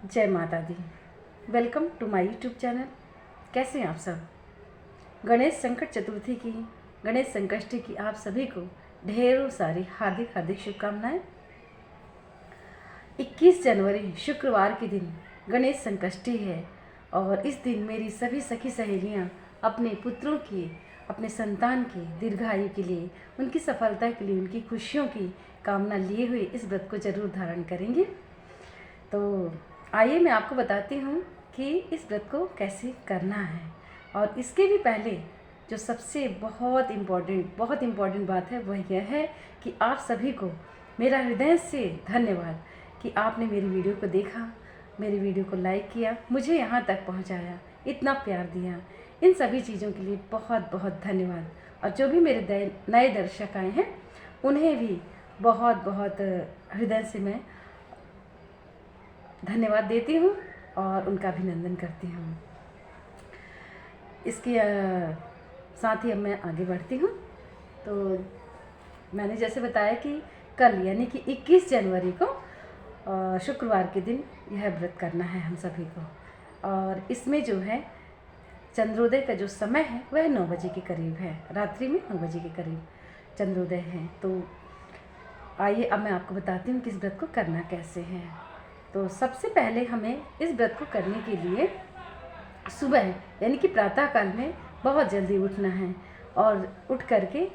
जय माता दी। Welcome to my YouTube channel. कैसे हैं आप सब? गणेश संकट चतुर्थी की, गणेश संकष्टी की आप सभी को ढेरों सारी हार्दिक हार्दिक शुभकामनाएं। 21 जनवरी शुक्रवार के दिन गणेश संकष्टी है और इस दिन मेरी सभी सखी सहेलियां अपने पुत्रों की, अपने संतान की दीर्घायु के लिए, उनकी सफलता के लिए, उनकी खुशियों की कामना लिए हुए इस व्रत को जरूर धारण करेंगे। तो आइए मैं आपको बताती हूँ कि इस व्रत को कैसे करना है। और इसके भी पहले जो सबसे बहुत इम्पॉर्टेंट बात है वह यह है कि आप सभी को मेरा हृदय से धन्यवाद कि आपने मेरी वीडियो को देखा, मेरी वीडियो को लाइक किया, मुझे यहाँ तक पहुँचाया, इतना प्यार दिया। इन सभी चीज़ों के लिए बहुत बहुत धन्यवाद। और जो भी मेरे नए दर्शक आए हैं उन्हें भी बहुत बहुत हृदय से मैं धन्यवाद देती हूँ और उनका अभिनंदन करती हूँ। इसके साथ ही अब मैं आगे बढ़ती हूँ। तो मैंने जैसे बताया कि कल यानी कि 21 जनवरी को शुक्रवार के दिन यह व्रत करना है हम सभी को। और इसमें जो है चंद्रोदय का जो समय है वह 9 बजे के करीब है, रात्रि में 9 बजे के करीब चंद्रोदय है। तो आइए अब मैं आपको बताती हूँ कि इस व्रत को करना कैसे है। तो सबसे पहले हमें इस व्रत को करने के लिए सुबह यानी कि प्रातःकाल में बहुत जल्दी उठना है और उठ करके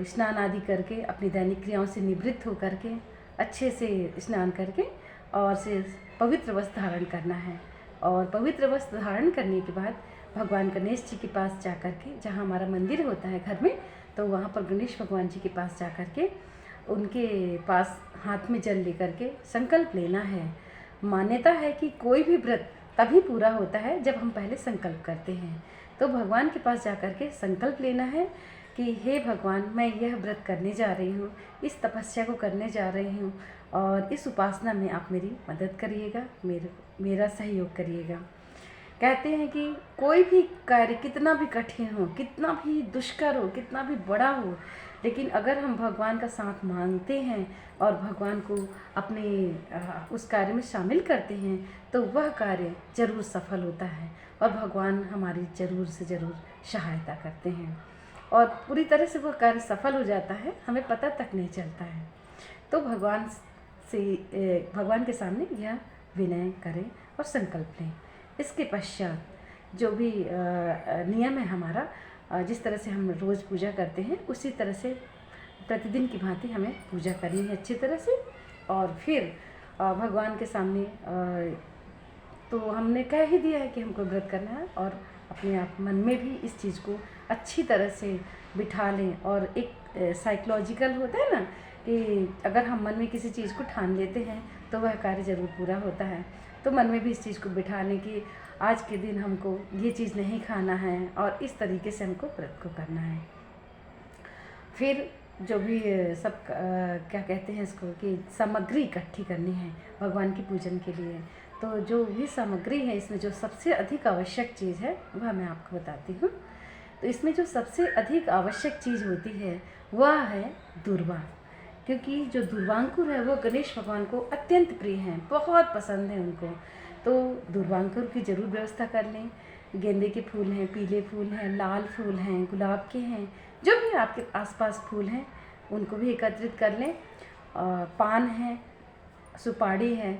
स्नान आदि करके अपनी दैनिक क्रियाओं से निवृत्त हो करके अच्छे से स्नान करके और से पवित्र वस्त्र धारण करना है। और पवित्र वस्त्र धारण करने के बाद भगवान गणेश जी के पास जा कर के, जहाँ हमारा मंदिर होता है घर में, तो वहाँ पर गणेश भगवान जी के पास जा कर के उनके पास हाथ में जल लेकर के संकल्प लेना है। मान्यता है कि कोई भी व्रत तभी पूरा होता है जब हम पहले संकल्प करते हैं। तो भगवान के पास जा कर के संकल्प लेना है कि हे भगवान, मैं यह व्रत करने जा रही हूँ, इस तपस्या को करने जा रही हूँ और इस उपासना में आप मेरी मदद करिएगा, मेरा सहयोग करिएगा। कहते हैं कि कोई भी कार्य कितना भी कठिन हो, कितना भी दुष्कर हो, कितना भी बड़ा हो, लेकिन अगर हम भगवान का साथ मांगते हैं और भगवान को अपने उस कार्य में शामिल करते हैं तो वह कार्य जरूर सफल होता है और भगवान हमारी ज़रूर से ज़रूर सहायता करते हैं और पूरी तरह से वह कार्य सफल हो जाता है, हमें पता तक नहीं चलता है। तो भगवान के सामने यह विनय करें और संकल्प लें। इसके पश्चात जो भी नियम है हमारा, जिस तरह से हम रोज़ पूजा करते हैं उसी तरह से प्रतिदिन की भांति हमें पूजा करनी है अच्छी तरह से। और फिर भगवान के सामने तो हमने कह ही दिया है कि हमको व्रत करना है और अपने आप मन में भी इस चीज़ को अच्छी तरह से बिठा लें। और एक साइकोलॉजिकल होता है ना कि अगर हम मन में किसी चीज़ को ठान लेते हैं तो वह कार्य ज़रूर पूरा होता है। तो मन में भी इस चीज़ को बिठा लें कि आज के दिन हमको ये चीज़ नहीं खाना है और इस तरीके से हमको व्रत को करना है। फिर जो भी सब क्या कहते हैं इसको कि सामग्री इकट्ठी करनी है भगवान की पूजन के लिए। तो जो भी सामग्री है इसमें जो सबसे अधिक आवश्यक चीज़ है वह मैं आपको बताती हूँ। तो इसमें जो सबसे अधिक आवश्यक चीज़ होती है वह है दूर्वा, क्योंकि जो दूर्वांकुर है वो गणेश भगवान को अत्यंत प्रिय हैं, बहुत पसंद है उनको। तो दूर्वांकुर की ज़रूर व्यवस्था कर लें। गेंदे के फूल हैं, पीले फूल हैं, लाल फूल हैं, गुलाब के हैं, जो भी आपके आसपास फूल हैं उनको भी एकत्रित कर लें। पान है, सुपारी है,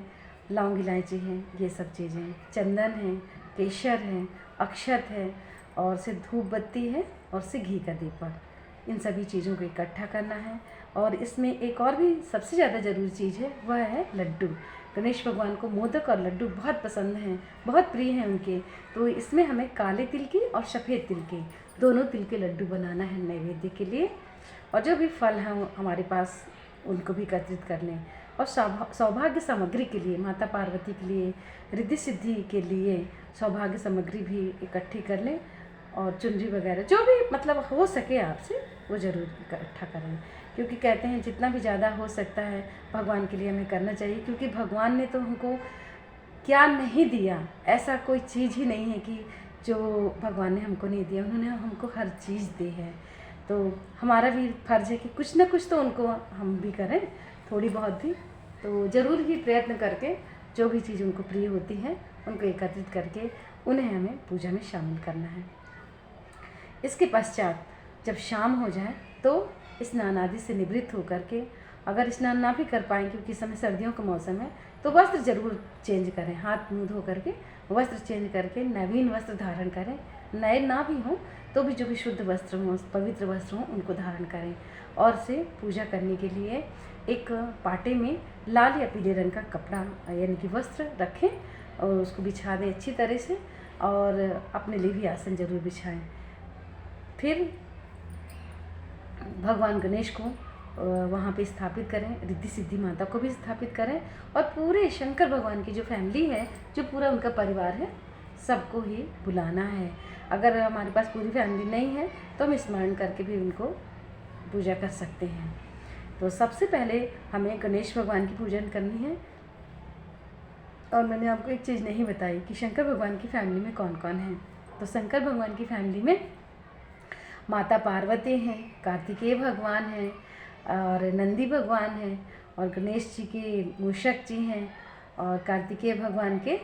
लौंग इलायची है, ये सब चीज़ें, चंदन है, केसर है, अक्षत है और से धूप बत्ती है और से घी का दीपक, इन सभी चीज़ों को इकट्ठा करना है। और इसमें एक और भी सबसे ज़्यादा ज़रूरी चीज़ है वह है लड्डू। गणेश भगवान को मोदक और लड्डू बहुत पसंद हैं, बहुत प्रिय हैं उनके। तो इसमें हमें काले तिल के और सफ़ेद तिल के, दोनों तिल के लड्डू बनाना है नैवेद्य के लिए। और जो भी फल हैं हमारे पास उनको भी एकत्रित कर लें। और सौभाग्य सामग्री के लिए, माता पार्वती के लिए, रिद्धि सिद्धि के लिए सौभाग्य सामग्री भी इकट्ठी कर लें। और चुनरी वगैरह जो भी मतलब हो सके आपसे वो ज़रूर इकट्ठा करें, क्योंकि कहते हैं जितना भी ज़्यादा हो सकता है भगवान के लिए हमें करना चाहिए। क्योंकि भगवान ने तो हमको क्या नहीं दिया, ऐसा कोई चीज़ ही नहीं है कि जो भगवान ने हमको नहीं दिया। उन्होंने हमको हर चीज़ दी है। तो हमारा भी फर्ज है कि कुछ ना कुछ तो उनको हम भी करें, थोड़ी बहुत भी। तो ज़रूर ही प्रयत्न करके जो भी चीज़ उनको प्रिय होती है उनको एकत्रित करके उन्हें हमें पूजा में शामिल करना है। इसके पश्चात जब शाम हो जाए तो स्नान आदि से निवृत्त होकर के, अगर स्नान ना भी कर पाएँ क्योंकि इस समय सर्दियों का मौसम है, तो वस्त्र जरूर चेंज करें, हाथ मुँह धो करके वस्त्र चेंज करके नवीन वस्त्र धारण करें। नए ना भी हों तो भी जो भी शुद्ध वस्त्र हों, पवित्र वस्त्र हों, उनको धारण करें। और से पूजा करने के लिए एक पाटे में लाल या पीले रंग का कपड़ा यानी कि वस्त्र रखें और उसको बिछा दें अच्छी तरह से, और अपने लिए भी आसन जरूर बिछाएं। फिर भगवान गणेश को वहाँ पे स्थापित करें, रिद्धि सिद्धि माता को भी स्थापित करें, और पूरे शंकर भगवान की जो फैमिली है, जो पूरा उनका परिवार है, सबको ही बुलाना है। अगर हमारे पास पूरी फैमिली नहीं है तो हम स्मरण करके भी उनको पूजा कर सकते हैं। तो सबसे पहले हमें गणेश भगवान की पूजन करनी है। और मैंने आपको एक चीज़ नहीं बताई कि शंकर भगवान की फैमिली में कौन कौन है। तो शंकर भगवान की फैमिली में माता पार्वती हैं, कार्तिकेय भगवान हैं, और नंदी भगवान हैं, और गणेश जी के मूषक जी हैं, और कार्तिकेय भगवान के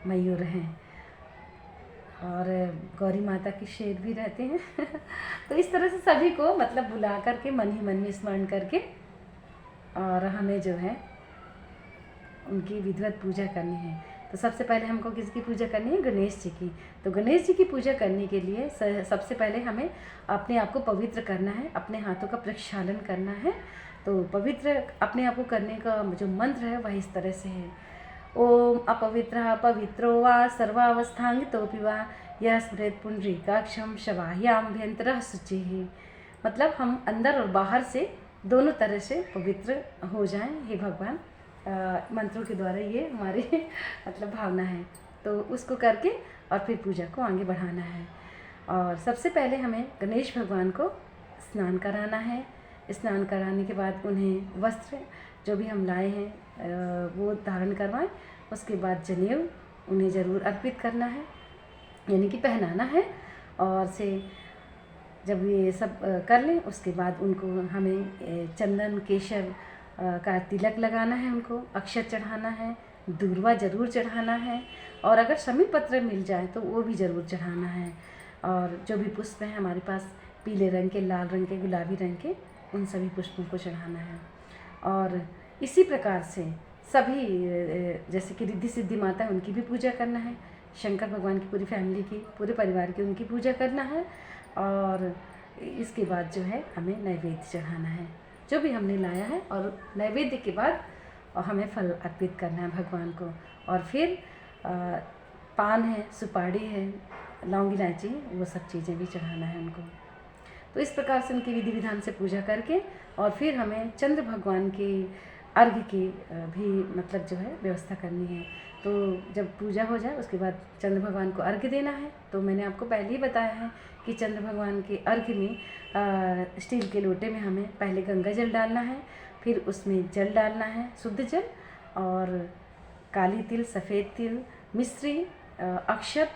मयूर हैं, और गौरी माता के शेर भी रहते हैं। तो इस तरह से सभी को मतलब बुला करके मन ही मन में स्मरण करके और हमें जो है उनकी विधिवत पूजा करनी है। तो सबसे पहले हमको किसकी पूजा करनी है? गणेश जी की। तो गणेश जी की पूजा करने के लिए सबसे पहले हमें अपने आप को पवित्र करना है, अपने हाथों का प्रक्षालन करना है। तो पवित्र अपने आप को करने का जो मंत्र है वह इस तरह से है: ओम अपवित्रः पवित्रो वा सर्वावस्थांगितोऽपि वा यः स्मरेत् पुंडरीकाक्षं शवाह्याभ्यन्तरः शुचिः। मतलब हम अंदर और बाहर से दोनों तरह से पवित्र हो जाएं हे भगवान। मंत्रों के द्वारा ये हमारी मतलब भावना है। तो उसको करके और फिर पूजा को आगे बढ़ाना है। और सबसे पहले हमें गणेश भगवान को स्नान कराना है। स्नान कराने के बाद उन्हें वस्त्र जो भी हम लाए हैं वो धारण करवाएं। उसके बाद जनेऊ उन्हें ज़रूर अर्पित करना है, यानी कि पहनाना है। और से जब ये सब कर लें उसके बाद उनको हमें चंदन केशर का तिलक लगाना है, उनको अक्षत चढ़ाना है, दूर्वा ज़रूर चढ़ाना है, और अगर शमी पत्र मिल जाए तो वो भी ज़रूर चढ़ाना है। और जो भी पुष्प हैं हमारे पास, पीले रंग के, लाल रंग के, गुलाबी रंग के, उन सभी पुष्पों को चढ़ाना है। और इसी प्रकार से सभी जैसे कि रिद्धि सिद्धि माता है उनकी भी पूजा करना है, शंकर भगवान की पूरी फैमिली की, पूरे परिवार की उनकी पूजा करना है। और इसके बाद जो है हमें नैवेद्य चढ़ाना है जो भी हमने लाया है, और नैवेद्य के बाद हमें फल अर्पित करना है भगवान को। और फिर पान है, सुपारी है, लौंग इलायची, वो सब चीज़ें भी चढ़ाना है उनको। तो इस प्रकार से उनकी विधि विधान से पूजा करके और फिर हमें चंद्र भगवान के अर्घ्य की भी मतलब जो है व्यवस्था करनी है। तो जब पूजा हो जाए उसके बाद चंद्र भगवान को अर्घ्य देना है। तो मैंने आपको पहले ही बताया है कि चंद्र भगवान के अर्घ्य में स्टील के लोटे में हमें पहले गंगा जल डालना है, फिर उसमें जल डालना है, शुद्ध जल, और काली तिल, सफ़ेद तिल, मिश्री, अक्षत,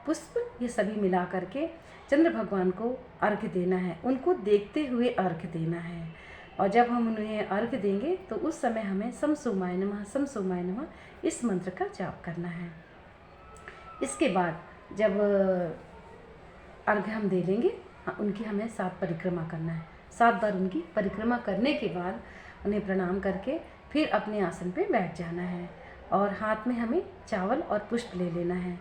पुष्प, ये सभी मिला करके चंद्र भगवान को अर्घ्य देना है। उनको देखते हुए अर्घ्य देना है। और जब हम उन्हें अर्घ्य देंगे तो उस समय हमें सम सोमाय नमः, सम सोमाय नमः इस मंत्र का जाप करना है। इसके बाद जब अर्घ्य हम दे लेंगे, उनकी हमें 7 परिक्रमा करना है। 7 बार उनकी परिक्रमा करने के बाद उन्हें प्रणाम करके फिर अपने आसन पे बैठ जाना है। और हाथ में हमें चावल और पुष्प ले लेना है।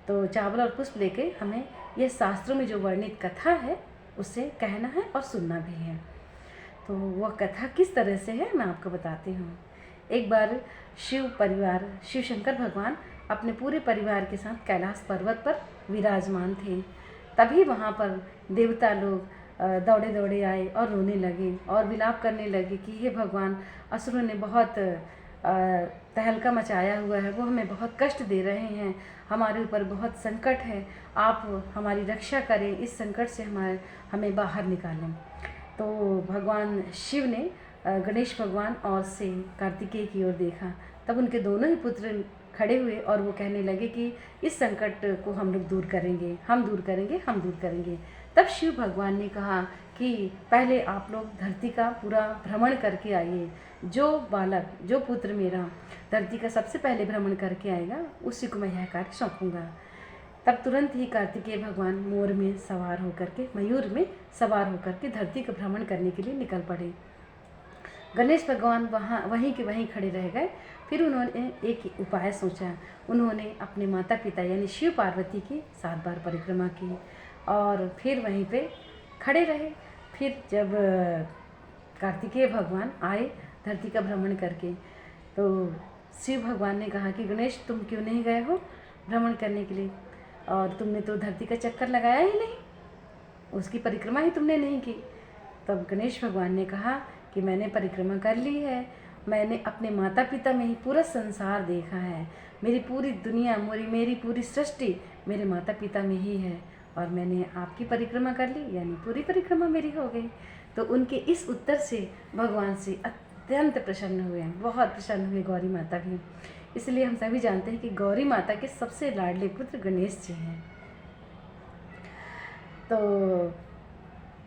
तो चावल और पुष्प लेके हमें यह शास्त्रों में जो वर्णित कथा है उसे कहना है और सुनना भी है। तो वह कथा किस तरह से है मैं आपको बताती हूँ। एक बार शिव परिवार, शिव शंकर भगवान अपने पूरे परिवार के साथ कैलाश पर्वत पर विराजमान थे। तभी वहाँ पर देवता लोग दौड़े दौड़े आए और रोने लगे और विलाप करने लगे कि हे भगवान, असुरों ने बहुत तहलका मचाया हुआ है, वो हमें बहुत कष्ट दे रहे हैं, हमारे ऊपर बहुत संकट है, आप हमारी रक्षा करें, इस संकट से हमें बाहर निकालें। तो भगवान शिव ने गणेश भगवान और से कार्तिकेय की ओर देखा। तब उनके दोनों ही पुत्र खड़े हुए और वो कहने लगे कि इस संकट को हम लोग दूर करेंगे, हम दूर करेंगे, हम दूर करेंगे। तब शिव भगवान ने कहा कि पहले आप लोग धरती का पूरा भ्रमण करके आइए। जो बालक, जो पुत्र मेरा धरती का सबसे पहले भ्रमण करके आएगा उसी को मैं यह कार्य सौंपूंगा। तब तुरंत ही कार्तिकेय भगवान मोर में सवार होकर के, मयूर में सवार होकर के धरती का भ्रमण करने के लिए निकल पड़े। गणेश भगवान वहीं के वहीं खड़े रह गए। फिर उन्होंने एक उपाय सोचा। उन्होंने अपने माता पिता यानी शिव पार्वती की 7 बार परिक्रमा की और फिर वहीं पे खड़े रहे। फिर जब कार्तिकेय भगवान आए धरती का भ्रमण करके, तो शिव भगवान ने कहा कि गणेश, तुम क्यों नहीं गए हो भ्रमण करने के लिए, और तुमने तो धरती का चक्कर लगाया ही नहीं, उसकी परिक्रमा ही तुमने नहीं की। तब गणेश भगवान ने कहा कि मैंने परिक्रमा कर ली है, मैंने अपने माता पिता में ही पूरा संसार देखा है, मेरी पूरी दुनिया, मेरी पूरी सृष्टि मेरे माता पिता में ही है, और मैंने आपकी परिक्रमा कर ली, यानी पूरी परिक्रमा मेरी हो गई। तो उनके इस उत्तर से भगवान से अत्यंत प्रसन्न हुए, बहुत प्रसन्न हुए गौरी माता भी। इसलिए हम सभी जानते हैं कि गौरी माता के सबसे लाडले पुत्र गणेश जी हैं। तो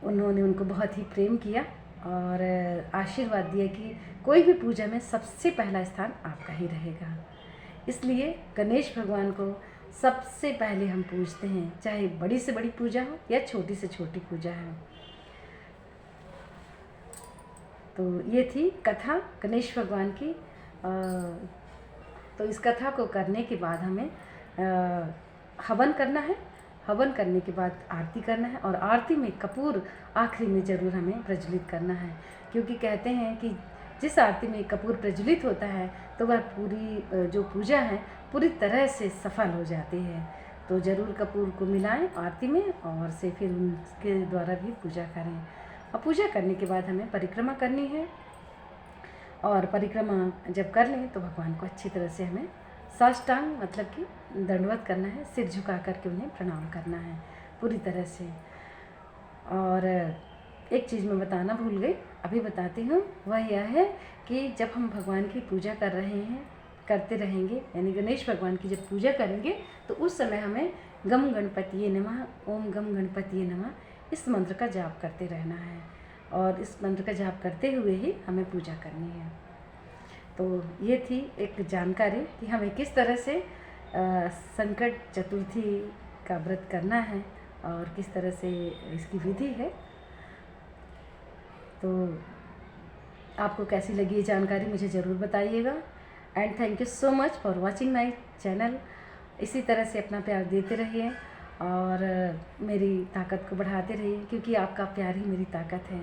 उन्होंने उनको बहुत ही प्रेम किया और आशीर्वाद दिया कि कोई भी पूजा में सबसे पहला स्थान आपका ही रहेगा। इसलिए गणेश भगवान को सबसे पहले हम पूजते हैं, चाहे बड़ी से बड़ी पूजा हो या छोटी से छोटी पूजा हो। तो ये थी कथा गणेश भगवान की। तो इस कथा को करने के बाद हमें हवन करना है। हवन करने के बाद आरती करना है, और आरती में कपूर आखिरी में ज़रूर हमें प्रज्वलित करना है, क्योंकि कहते हैं कि जिस आरती में कपूर प्रज्वलित होता है तो वह पूरी जो पूजा है पूरी तरह से सफल हो जाती है। तो ज़रूर कपूर को मिलाएं आरती में, और से फिर उनके द्वारा भी पूजा करें। और पूजा करने के बाद हमें परिक्रमा करनी है, और परिक्रमा जब कर लें तो भगवान को अच्छी तरह से हमें साष्टांग मतलब कि दंडवत करना है, सिर झुका करके उन्हें प्रणाम करना है पूरी तरह से। और एक चीज़ मैं बताना भूल गई, अभी बताती हूँ, वह यह है कि जब हम भगवान की पूजा करते रहेंगे, यानी गणेश भगवान की जब पूजा करेंगे, तो उस समय हमें गम गणपतिये नमः, ओम गम गणपतिये नमः इस मंत्र का जाप करते रहना है, और इस मंत्र का जाप करते हुए ही हमें पूजा करनी है। तो ये थी एक जानकारी कि हमें किस तरह से संकट चतुर्थी का व्रत करना है और किस तरह से इसकी विधि है। तो आपको कैसी लगी ये जानकारी मुझे ज़रूर बताइएगा। And thank you so much for watching my channel. इसी तरह से अपना प्यार देते रहिए और मेरी ताकत को बढ़ाते रहिए, क्योंकि आपका प्यार ही मेरी ताकत है।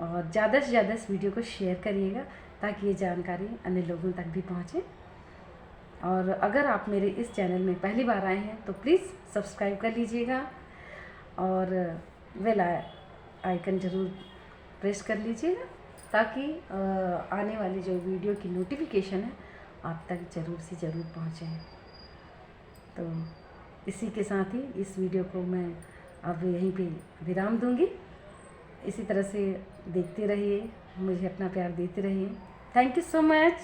और ज़्यादा से ज़्यादा इस वीडियो को शेयर करिएगा ताकि ये जानकारी अन्य लोगों तक भी पहुँचे। और अगर आप मेरे इस चैनल में पहली बार आए हैं तो प्लीज़ सब्सक्राइब कर लीजिएगा और बेल आइकन ज़रूर प्रेस कर लीजिएगा, ताकि आने वाली जो वीडियो की नोटिफिकेशन है आप तक ज़रूर से ज़रूर पहुँचे। तो इसी के साथ ही इस वीडियो को मैं अब यहीं पे विराम दूंगी। इसी तरह से देखते रहिए, मुझे अपना प्यार देते रहिए। Thank you so much.